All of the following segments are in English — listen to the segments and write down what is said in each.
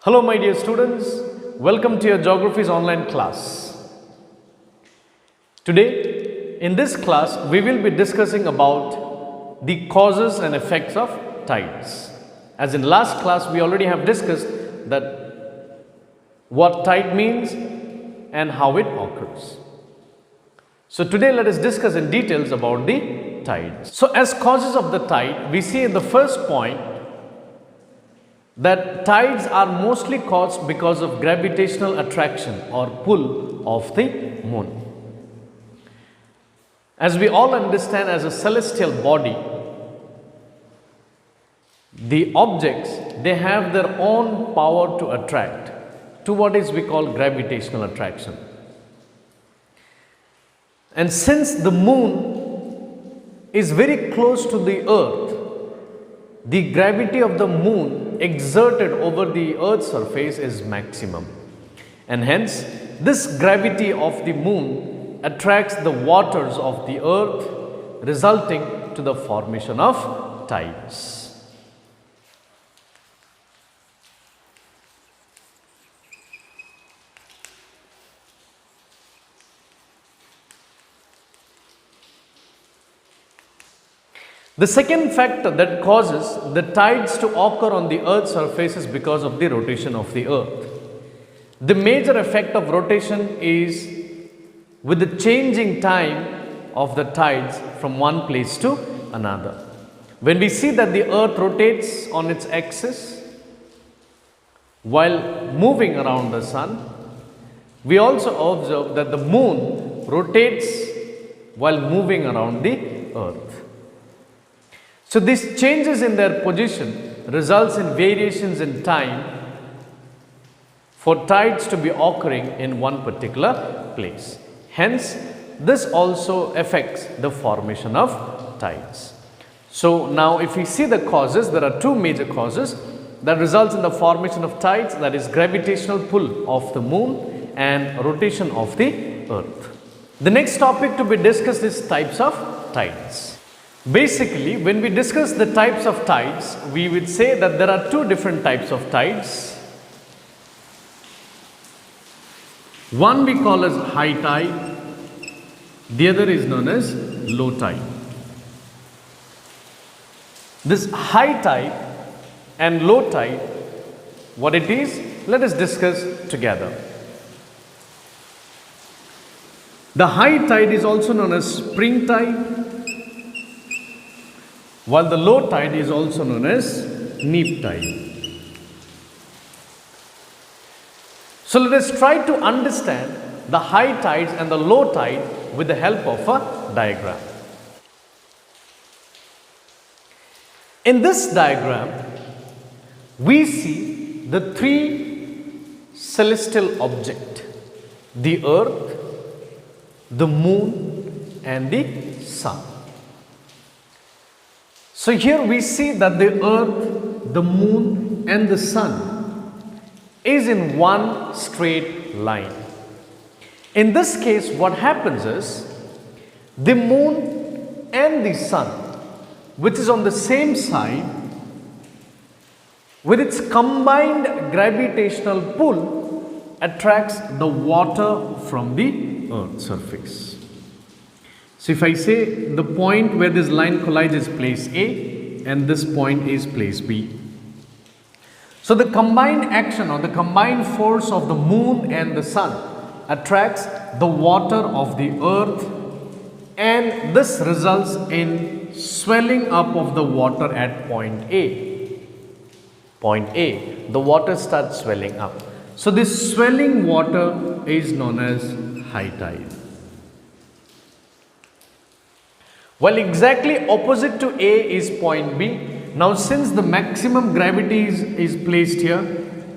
Hello my dear students, welcome to your Geography's online class. Today in this class we will be discussing about the causes and effects of tides. As in last class we already have discussed that what tide means and how it occurs. So today let us discuss in details about the tides. So as causes of the tide, we see in the first point that tides are mostly caused because of gravitational attraction or pull of the moon. As we all understand, as a celestial body, the objects, they have their own power to attract to what is we call gravitational attraction. And since the moon is very close to the earth, the gravity of the moon exerted over the earth's surface is maximum, and hence this gravity of the moon attracts the waters of the earth, resulting to the formation of tides. The second factor that causes the tides to occur on the earth's surface is because of the rotation of the earth. The major effect of rotation is with the changing time of the tides from one place to another. When we see that the earth rotates on its axis while moving around the sun, we also observe that the moon rotates while moving around the earth. So these changes in their position results in variations in time for tides to be occurring in one particular place. Hence, this also affects the formation of tides. So now if we see the causes, there are two major causes that results in the formation of tides, that is gravitational pull of the moon and rotation of the earth. The next topic to be discussed is types of tides. Basically, when we discuss the types of tides, we would say that there are two different types of tides. One we call as high tide, the other is known as low tide. This high tide and low tide, what it is, let us discuss together. The high tide is also known as spring tide, while the low tide is also known as neap tide. So let us try to understand the high tides and the low tide with the help of a diagram. In this diagram, we see the three celestial objects: the earth, the moon and the sun. So here we see that the earth, the moon and the sun is in one straight line. In this case, what happens is the moon and the sun, which is on the same side, with its combined gravitational pull, attracts the water from the earth's surface. So if I say the point where this line collides is place A and this point is place B. So the combined action or the combined force of the moon and the sun attracts the water of the earth, and this results in swelling up of the water at point A. Point A, the water starts swelling up. So this swelling water is known as high tide. While exactly opposite to A is point B. Now since the maximum gravity is placed here,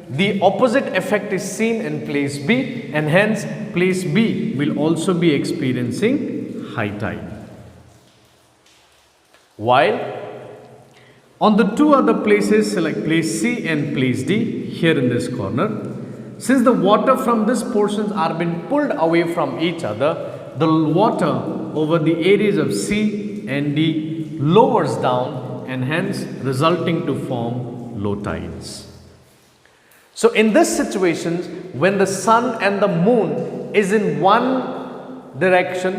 the opposite effect is seen in place B, and hence place B will also be experiencing high tide. While on the two other places, like place C and place D, here in this corner, since the water from these portions are being pulled away from each other, the water over the areas of C and D lowers down, and hence resulting to form low tides. So in this situation, when the sun and the moon is in one direction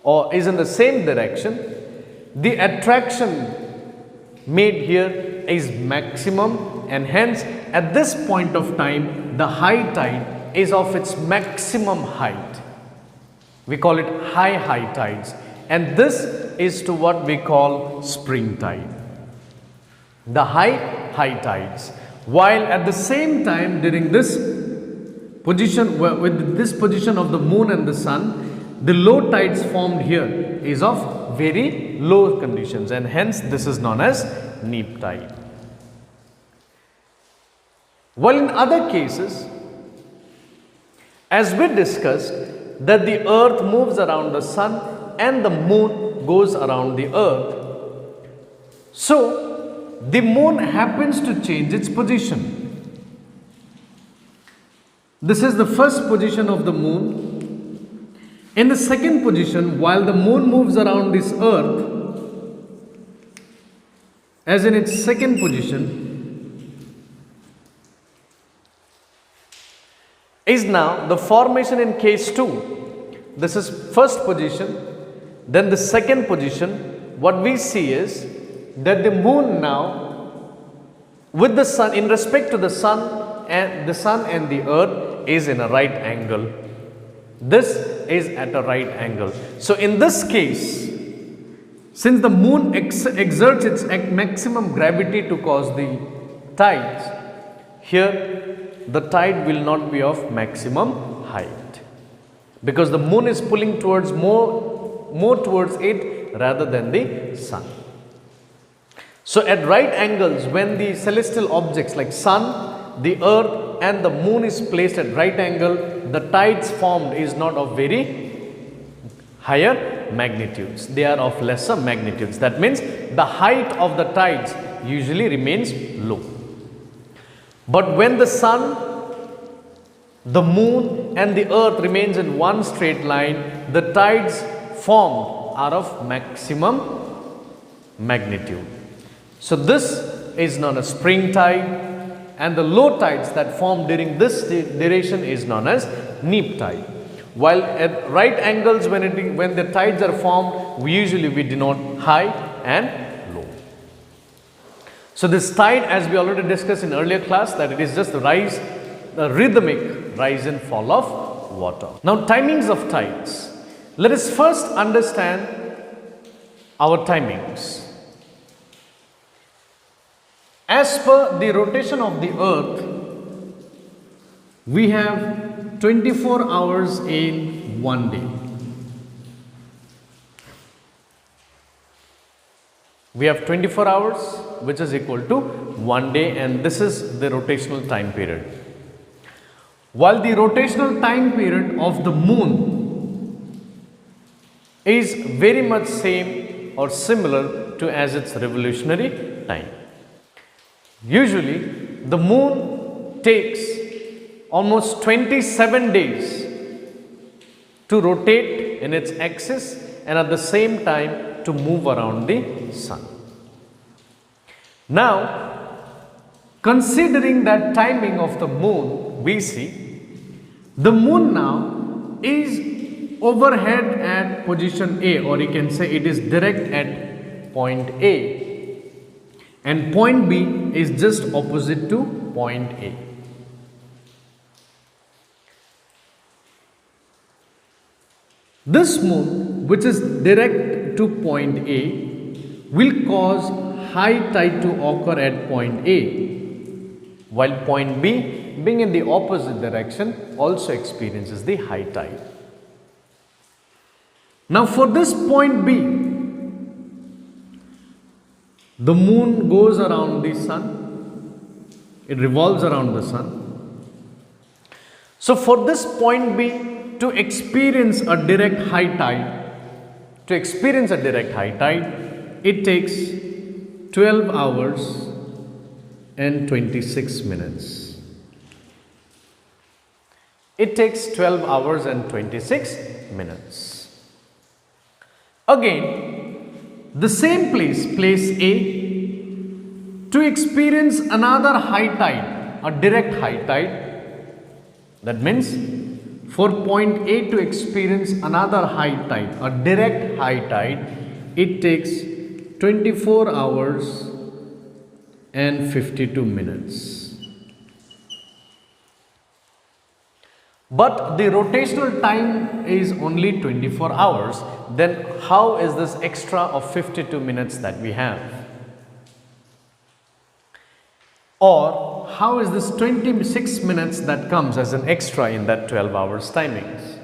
or is in the same direction, the attraction made here is maximum, and hence at this point of time the high tide is of its maximum height. We call it high tides, and this is to what we call spring tide. The high tides. While at the same time during this position, with this position of the moon and the sun, the low tides formed here is of very low conditions, and hence this is known as neap tide. While in other cases, as we discussed, that the earth moves around the sun and the moon goes around the earth. So the moon happens to change its position. This is the first position of the moon. In the second position, while the moon moves around this earth, as in its second position, is now the formation in case 2. This is first position, then the second position. What we see is that the moon now with the sun, in respect to the sun and the earth, is in a right angle. This is at a right angle. So in this case, since the moon exerts its maximum gravity to cause the tides, here the tide will not be of maximum height, because the moon is pulling towards more towards it rather than the sun. So at right angles, when the celestial objects like sun, the earth and the moon is placed at right angle, the tides formed is not of very higher magnitudes. They are of lesser magnitudes. That means the height of the tides usually remains low. But when the sun, the moon and the earth remains in one straight line, the tides formed are of maximum magnitude. So this is known as spring tide, and the low tides that form during this duration is known as neap tide. While at right angles, when the tides are formed, we denote high and low. So this tide, as we already discussed in earlier class, that it is just the rhythmic rise and fall of water. Now timings of tides. Let us first understand our timings. As per the rotation of the earth, we have 24 hours in one day. We have 24 hours, which is equal to 1 day, and this is the rotational time period. While the rotational time period of the moon is very much same or similar to as its revolutionary time. Usually, the moon takes almost 27 days to rotate in its axis and at the same time to move around the sun. Now, considering that timing of the moon, we see the moon now is overhead at position A, or you can say it is direct at point A. And point B is just opposite to point A. This moon, which is direct to point A, will cause high tide to occur at point A, while point B, being in the opposite direction, also experiences the high tide. Now for this point B, the moon goes around the sun, it revolves around the sun. So for this point B to experience a direct high tide, it takes 12 hours and 26 minutes. It takes 12 hours and 26 minutes. Again, the same place A, to experience another high tide a direct high tide, that means for point A to experience another high tide, a direct high tide, it takes 24 hours and 52 minutes. But the rotational time is only 24 hours. Then how is this extra of 52 minutes that we have? Or how is this 26 minutes that comes as an extra in that 12 hours timings?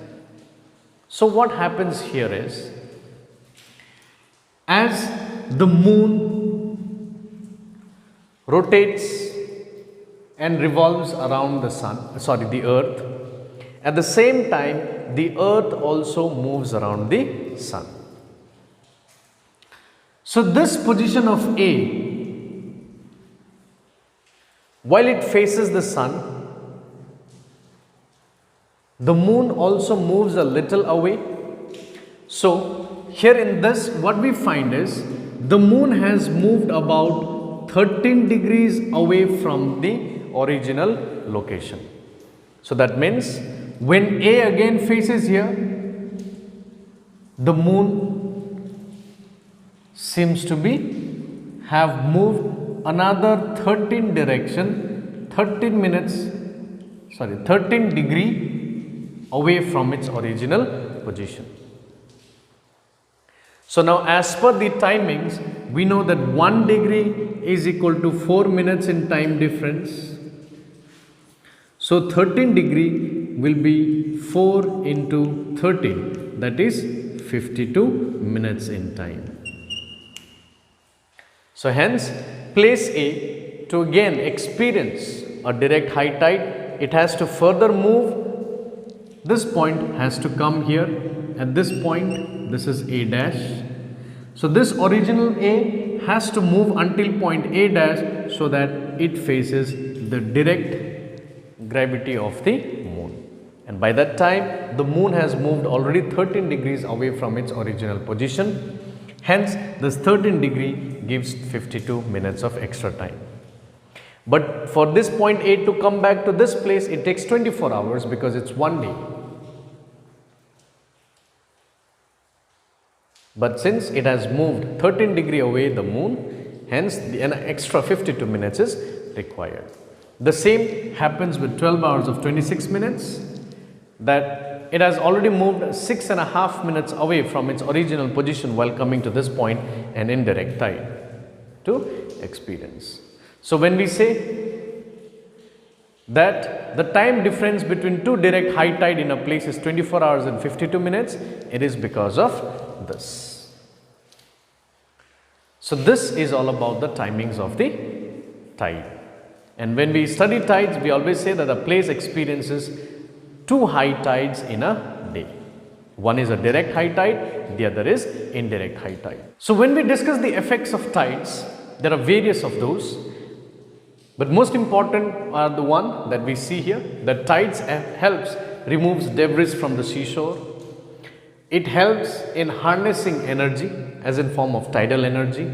So what happens here is, as the moon rotates and revolves around the earth, at the same time the earth also moves around the sun. So this position of A, while it faces the sun, the moon also moves a little away. So here in this, what we find is the moon has moved about 13 degrees away from the original location. So that means when A again faces here, the moon seems to have moved another 13 degree away from its original position. So now as per the timings, we know that 1 degree is equal to 4 minutes in time difference. So 13 degree will be 4 into 13, that is 52 minutes in time. So hence, place A to again experience a direct high tide, it has to further move. This point has to come here. At this point, this is A dash. So this original A has to move until point A dash so that it faces the direct gravity of the moon. And by that time, the moon has moved already 13 degrees away from its original position. Hence, this 13 degree gives 52 minutes of extra time. But for this point A to come back to this place, it takes 24 hours because it's 1 day. But since it has moved 13 degree away the moon, hence an extra 52 minutes is required. The same happens with 12 hours of 26 minutes, that it has already moved 6.5 minutes away from its original position while coming to this point, an indirect tide to experience. So when we say that the time difference between two direct high tide in a place is 24 hours and 52 minutes, it is because of this. So this is all about the timings of the tide. And when we study tides, we always say that a place experiences two high tides in a day. One is a direct high tide, the other is indirect high tide. So when we discuss the effects of tides, there are various of those. But most important are the one that we see here, that tides helps removes debris from the seashore. It helps in harnessing energy as in form of tidal energy.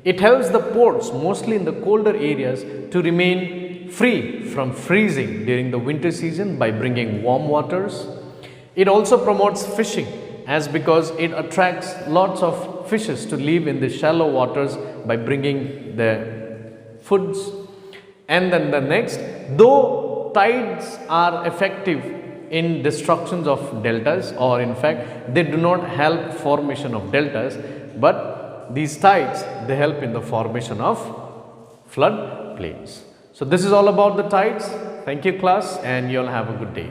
It helps the ports, mostly in the colder areas, to remain free from freezing during the winter season by bringing warm waters. It also promotes fishing, as because it attracts lots of fishes to live in the shallow waters by bringing their foods. And then the next, though tides are effective in destructions of deltas, or in fact they do not help formation of deltas, but these tides, they help in the formation of flood plains. So this is all about the tides. Thank you class, and you all have a good day.